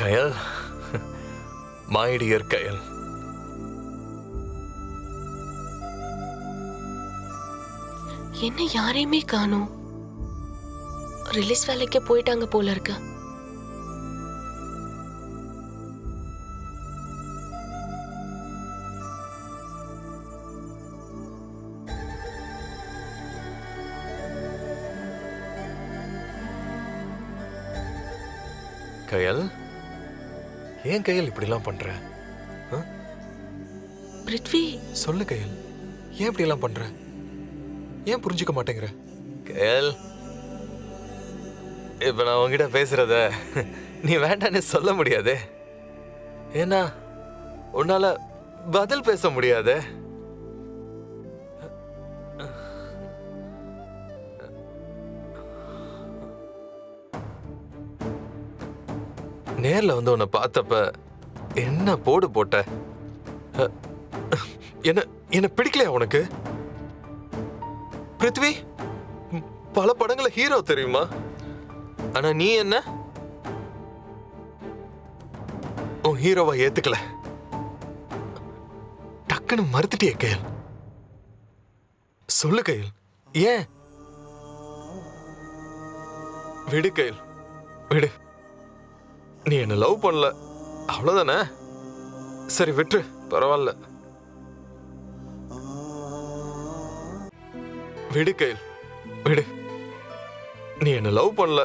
Kayal, my dear கயல், என்ன யாரையுமே காணோம்? ரிலீஸ் வேலைக்கு போயிட்டாங்க போல இருக்கு. கயல், ஏன் கயல் இப்படிலாம் பண்ற? பிருத்வி, சொல்லு கயல், ஏன் இப்படிலாம் பண்ற? ஏன் புரிஞ்சுக்க மாட்டேங்கிற? கயல், இப்ப நான் உங்ககிட்ட பேசுறத நீ வேண்டான்னு சொல்ல முடியாது. ஏன்னா உன்னால பதில் பேச முடியாது. நேர்ல வந்து உன்னை பார்த்தப்ப என்ன போடு போட்ட? என்ன என்ன பிடிக்கலையா உனக்கு? பிருத்வி பல படங்கள ஹீரோ தெரியுமா? ஆனா நீ என்ன உன் ஹீரோவா ஏத்துக்கல. டக்குன்னு மறுத்துட்டிய கயல். சொல்லு கயல், ஏன்? விடு கயல், விடு. நீ என்ன லவ் பண்ணல, அவ்வளவுதானே? சரி விட்டு, பரவாயில்ல. விடு கயல், விடு. நீ என்ன லவ் பண்ணல,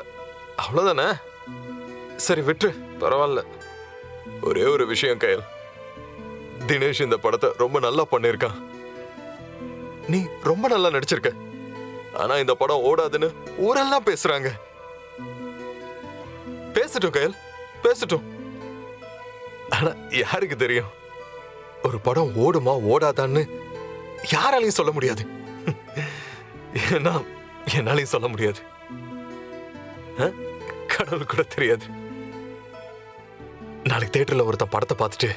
அவ்வளவுதானே? சரி விட்டு, பரவாயில்ல. ஒரே ஒரு விஷயம் கயல், தினேஷ் இந்த படத்தை ரொம்ப நல்லா பண்ணிருக்கான். நீ ரொம்ப நல்லா நடிச்சிருக்க. ஆனா இந்த படம் ஓடாதுன்னு ஊரெல்லாம் பேசுறாங்க. பேசட்டும் கயல், பேசட்டும். ஆனா யாருக்கு தெரியும் ஒரு படம் ஓடுமா ஓடாதான்னு? யாராலையும் சொல்ல முடியாது. ஏன்னா என்னாலையும் சொல்ல முடியாது. கடவுள் கூட தெரியாது. நாளைக்கு தியேட்டர்ல ஒருத்தன் படத்தை பார்த்துட்டு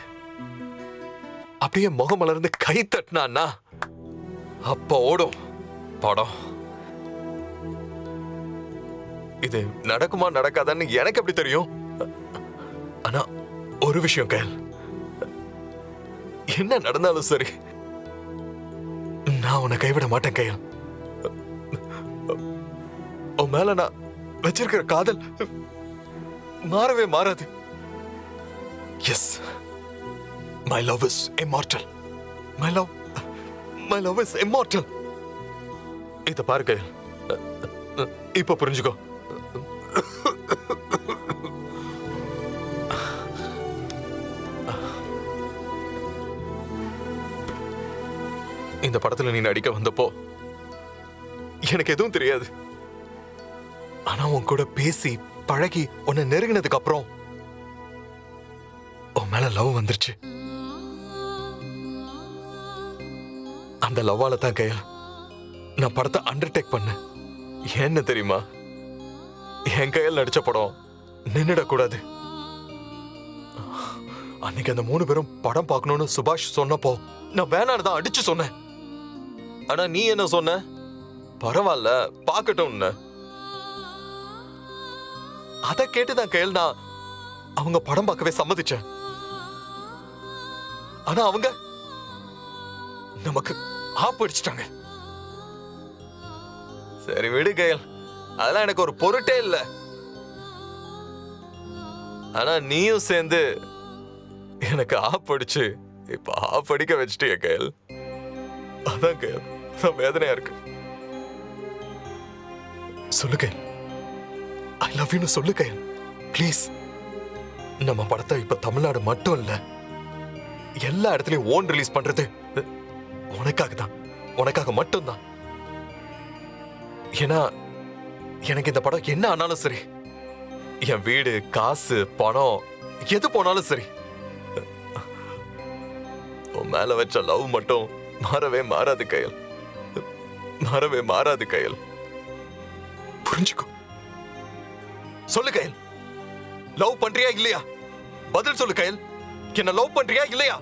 அப்படியே முகம் மலர்ந்து கை தட்டினான்னா அப்ப ஓடும் படம். இது நடக்குமா நடக்காதான்னு எனக்கு எப்படி தெரியும்? ஆனா ஒரு விஷயம் கயல், என்ன நடந்தாலும் சரி நான் உன்னை கைவிட மாட்டேன் கயல். உன் மேல நான் வச்சிருக்கிற காதல் மாறவே மாறாது. Yes, my love is immortal. My love is immortal. இத பாரு கயல், இப்ப புரிஞ்சுக்கோ. இந்த படத்துல நீ நடிக்க வந்தப்போ எனக்கு எதுவும் தெரியாது. ஆனா உன் கூட பேசி பழகி உன்னை நெருங்கினதுக்கு அப்புறம் உன் மேல லவ் வந்துருச்சு. அந்த லவ்வால தான் கயல் நான் படத்தை அண்டர்டேக் பண்ண. என்ன தெரியுமா, என் கையில் நடிச்ச படம் நின்னுடக்கூடாது. அன்னைக்கு அந்த 3 பேரும் படம் பார்க்கணும்னு சுபாஷ் சொன்னப்போ நான் வேணான்னு தான் அடிச்சு சொன்னேன். ஆனா நீ என்ன சொன்ன? பரவாயில்ல பார்க்கட்டும். அத கேட்டுதான் கயல் நான் அவங்க படம் பார்க்கவே சம்மதிச்சேன். ஆனா அவங்க நமக்கு ஆப்படிச்சிட்டாங்க. சரி விடு கயல், அதெல்லாம் எனக்கு ஒரு பொருட்டே இல்ல. ஆனா நீயும் சேர்ந்து எனக்கு ஆப்படிச்சு இப்ப ஆப்படிக்க வச்சிட்டிய கயல். அதான் கயல், வேதனையா இருக்கு. சொல்லு கயல், ஐ லவ் யூ சொல்லு கயல், ப்ளீஸ். நம்ம படத்தை இப்ப தமிழ்நாடு மட்டும் இல்ல எல்லா இடத்துலயும் ஓன் ரிலீஸ் பண்றது உனக்காக தான், உனக்காக மட்டும்தான். ஏன்னா எனக்கு இந்த படம் என்ன ஆனாலும் சரி, என் வீடு காசு பணம் எது போனாலும் சரி, உன் மேல வச்ச லவ் மட்டும் மாறவே மாறாது கயல், மாறவே மாறாது கயல். புரிஞ்சுக்கோ. சொல்லு கயல், லவ் பண்றியா இல்லையா? பதில் சொல்லு கயல், என்ன லவ் பண்றியா இல்லையா?